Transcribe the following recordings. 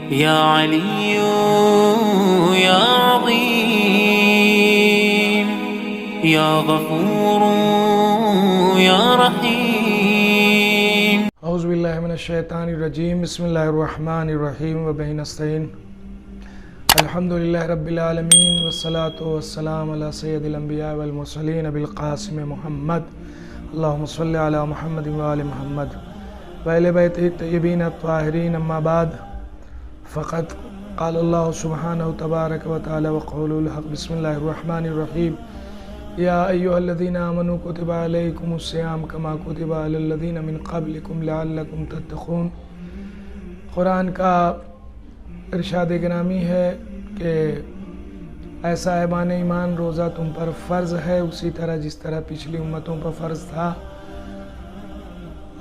یا علی یا عظیم یا غفور یا رحیم۔ اعوذ باللہ من الشیطان الرجیم، بسم اللہ الرحمن الرحیم، وبہ نستعین۔ الحمدللہ رب العالمین، والصلاة والسلام علی سید الانبیاء والمرسلین ابی القاسم محمد، اللہم صلی علی محمد وآل محمد وآل بیتہ الطیبین الطاہرین، اما بعد فقط قال اللہ سبحانہ تبارک و تعالی وقول الحق، بسم اللہ الرحمن الرحیم، یا ایہا الذین آمنوا کتب علیکم الصیام کما کتب علی الذین من قبلکم لعلکم تتقون۔ قرآن کا ارشاد گرامی ہے کہ اے صاحبان ایمان، روزہ تم پر فرض ہے اسی طرح جس طرح پچھلی امتوں پر فرض تھا،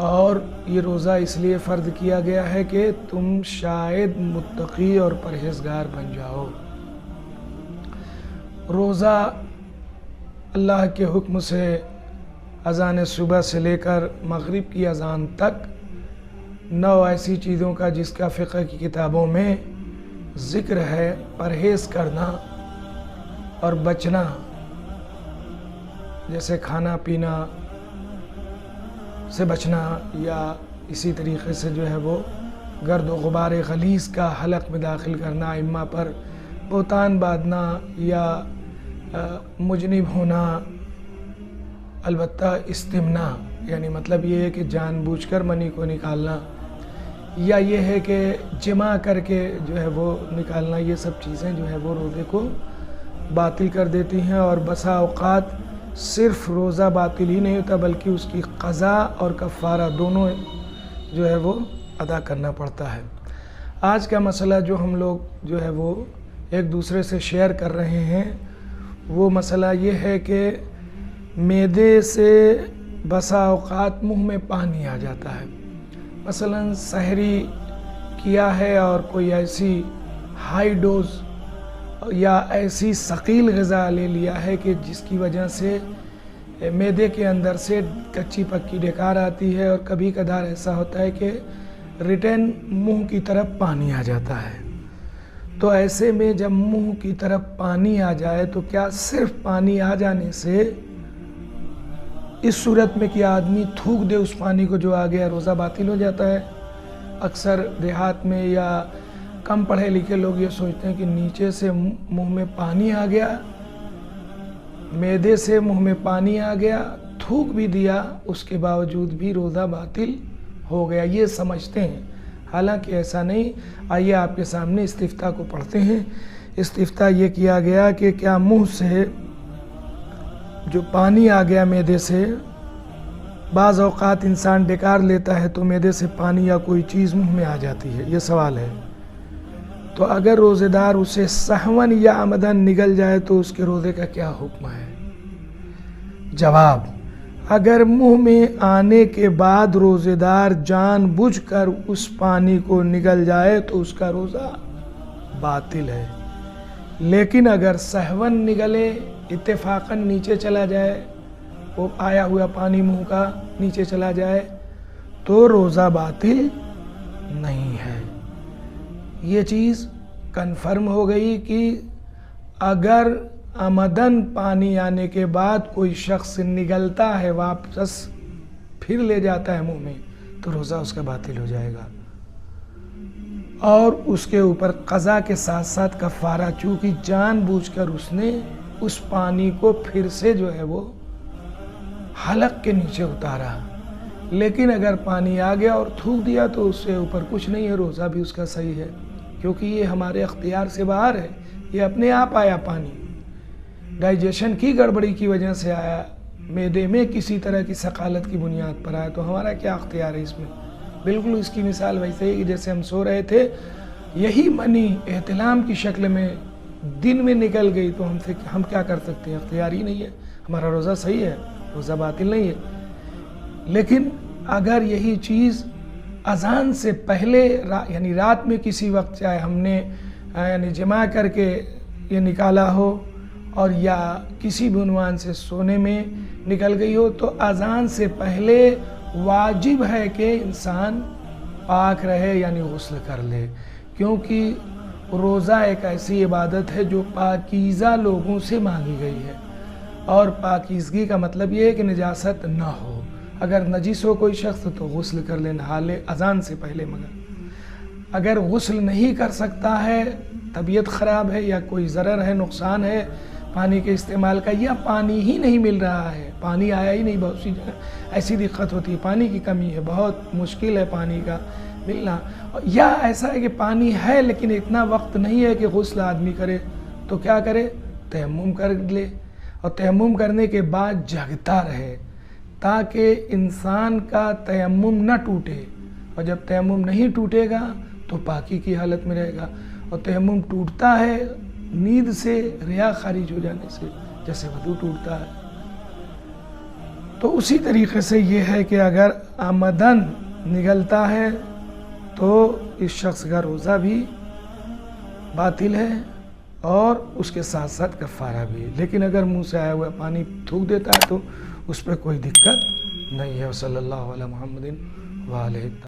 اور یہ روزہ اس لیے فرض کیا گیا ہے کہ تم شاید متقی اور پرہیزگار بن جاؤ۔ روزہ اللہ کے حکم سے اذان صبح سے لے کر مغرب کی اذان تک 9 ایسی چیزوں کا جس کا فقہ کی کتابوں میں ذکر ہے، پرہیز کرنا اور بچنا، جیسے کھانا پینا سے بچنا، یا اسی طریقے سے جو ہے وہ گرد و غبار غلیظ کا حلق میں داخل کرنا، ائمہ پر بہتان باندھنا یا مجنب ہونا، البتہ استمنا یعنی مطلب یہ ہے کہ جان بوجھ کر منی کو نکالنا، یا یہ ہے کہ جمع کر کے جو ہے وہ نکالنا، یہ سب چیزیں جو ہے وہ روزے کو باطل کر دیتی ہیں، اور بسا اوقات صرف روزہ باطل ہی نہیں ہوتا بلکہ اس کی قضا اور کفارہ دونوں جو ہے وہ ادا کرنا پڑتا ہے۔ آج کا مسئلہ جو ہم لوگ جو ہے وہ ایک دوسرے سے شیئر کر رہے ہیں، وہ مسئلہ یہ ہے کہ معدے سے بسا اوقات منہ میں پانی آ جاتا ہے۔ مثلا سحری کیا ہے اور کوئی ایسی ہائی ڈوز یا ایسی ثقیل غذا لے لیا ہے کہ جس کی وجہ سے معدے کے اندر سے کچی پکی ڈکار آتی ہے، اور کبھی کبھار ایسا ہوتا ہے کہ ریٹن منہ کی طرف پانی آ جاتا ہے۔ تو ایسے میں جب منہ کی طرف پانی آ جائے تو کیا صرف پانی آ جانے سے اس صورت میں کہ آدمی تھوک دے اس پانی کو جو آ گیا روزہ باطل ہو جاتا ہے؟ اکثر دیہات میں یا کم پڑھے لکھے لوگ یہ سوچتے ہیں کہ نیچے سے منہ میں پانی آ گیا، معدے سے منہ میں پانی آ گیا، تھوک بھی دیا، اس کے باوجود بھی روزہ باطل ہو گیا، یہ سمجھتے ہیں۔ حالانکہ ایسا نہیں۔ آئیے آپ کے سامنے استفتاء کو پڑھتے ہیں۔ استفتاء یہ کیا گیا کہ کیا منہ سے جو پانی آ گیا معدے سے، بعض اوقات انسان ڈکار لیتا ہے تو معدے سے پانی یا کوئی چیز منہ میں آ جاتی ہے، یہ سوال ہے۔ تو اگر روزے دار اسے سہون یا عمدن نگل جائے تو اس کے روزے کا کیا حکم ہے؟ جواب: اگر منہ میں آنے کے بعد روزے دار جان بوجھ کر اس پانی کو نگل جائے تو اس کا روزہ باطل ہے، لیکن اگر سہون نگلے، اتفاقاً نیچے چلا جائے، وہ آیا ہوا پانی منہ کا نیچے چلا جائے تو روزہ باطل نہیں ہے۔ یہ چیز کنفرم ہو گئی کہ اگر عمدن پانی آنے کے بعد کوئی شخص نگلتا ہے، واپس پھر لے جاتا ہے منہ میں، تو روزہ اس کا باطل ہو جائے گا، اور اس کے اوپر قضا کے ساتھ ساتھ کفارہ، چونکہ جان بوجھ کر اس نے اس پانی کو پھر سے جو ہے وہ حلق کے نیچے اتارا۔ لیکن اگر پانی آ گیا اور تھوک دیا تو اس سے اوپر کچھ نہیں ہے، روزہ بھی اس کا صحیح ہے، کیونکہ یہ ہمارے اختیار سے باہر ہے، یہ اپنے آپ آیا پانی، ڈائجیشن کی گڑبڑی کی وجہ سے آیا، معدے میں کسی طرح کی ثقالت کی بنیاد پر آیا، تو ہمارا کیا اختیار ہے اس میں؟ بالکل اس کی مثال ویسے ہی کہ جیسے ہم سو رہے تھے، یہی منی احتلام کی شکل میں دن میں نکل گئی تو ہم کیا کر سکتے ہیں؟ اختیار ہی نہیں ہے، ہمارا روزہ صحیح ہے، روزہ باطل نہیں ہے۔ لیکن اگر یہی چیز اذان سے پہلے یعنی رات میں کسی وقت چاہے ہم نے یعنی جمع کر کے یہ نکالا ہو، اور یا کسی بھی عنوان سے سونے میں نکل گئی ہو، تو اذان سے پہلے واجب ہے کہ انسان پاک رہے یعنی غسل کر لے، کیونکہ روزہ ایک ایسی عبادت ہے جو پاکیزہ لوگوں سے مانگی گئی ہے، اور پاکیزگی کا مطلب یہ ہے کہ نجاست نہ ہو۔ اگر نجس ہو کوئی شخص تو غسل کر لے، نہا لے اذان سے پہلے، مگر اگر غسل نہیں کر سکتا ہے، طبیعت خراب ہے یا کوئی ضرر ہے، نقصان ہے پانی کے استعمال کا، یا پانی ہی نہیں مل رہا ہے، پانی آیا ہی نہیں، بہت سی جگہ ایسی دقت ہوتی ہے، پانی کی کمی ہے، بہت مشکل ہے پانی کا ملنا، یا ایسا ہے کہ پانی ہے لیکن اتنا وقت نہیں ہے کہ غسل آدمی کرے، تو کیا کرے؟ تیمم کر لے، اور تیمم کرنے کے بعد جھگتا رہے تاکہ انسان کا تیمم نہ ٹوٹے، اور جب تیمم نہیں ٹوٹے گا تو پاکی کی حالت میں رہے گا، اور تیمم ٹوٹتا ہے نیند سے، ریا خارج ہو جانے سے، جیسے وضو ٹوٹتا ہے۔ تو اسی طریقے سے یہ ہے کہ اگر آمدن نگلتا ہے تو اس شخص کا روزہ بھی باطل ہے اور اس کے ساتھ ساتھ کفارہ بھی ہے، لیکن اگر منہ سے آیا ہوا پانی تھوک دیتا ہے تو اس پہ کوئی دقت نہیں ہے۔ صلی اللہ علیہ محمد وآلہ